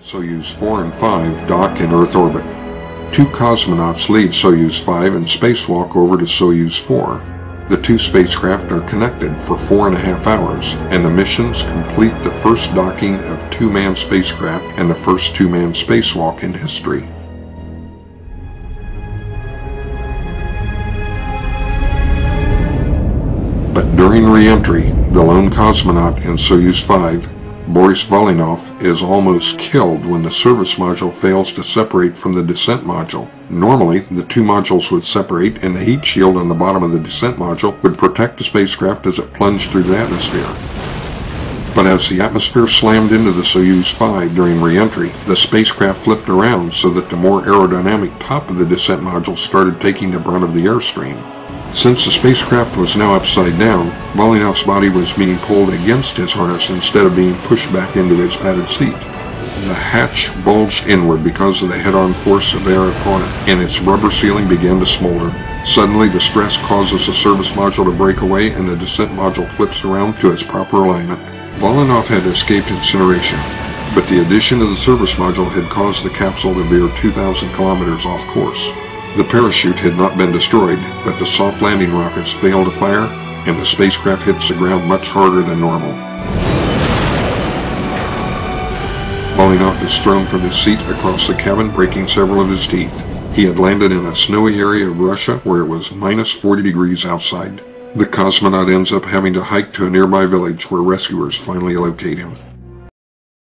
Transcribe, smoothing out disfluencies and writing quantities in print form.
Soyuz 4 and 5 dock in Earth orbit. Two cosmonauts leave Soyuz 5 and spacewalk over to Soyuz 4. The two spacecraft are connected for 4.5 hours, and the missions complete the first docking of two-man spacecraft and the first two-man spacewalk in history. But during re-entry, the lone cosmonaut in Soyuz 5, Boris Volynov, is almost killed when the service module fails to separate from the descent module. Normally, the two modules would separate and the heat shield on the bottom of the descent module would protect the spacecraft as it plunged through the atmosphere. But as the atmosphere slammed into the Soyuz 5 during re-entry, the spacecraft flipped around so that the more aerodynamic top of the descent module started taking the brunt of the airstream. Since the spacecraft was now upside down, Volynov's body was being pulled against his harness instead of being pushed back into his padded seat. The hatch bulged inward because of the head-on force of air upon it, and its rubber ceiling began to smolder. Suddenly, the stress causes the service module to break away and the descent module flips around to its proper alignment. Volynov had escaped incineration, but the addition of the service module had caused the capsule to veer 2,000 kilometers off course. The parachute had not been destroyed, but the soft landing rockets failed to fire, and the spacecraft hits the ground much harder than normal. Volynov is thrown from his seat across the cabin, breaking several of his teeth. He had landed in a snowy area of Russia where it was minus 40 degrees outside. The cosmonaut ends up having to hike to a nearby village where rescuers finally locate him.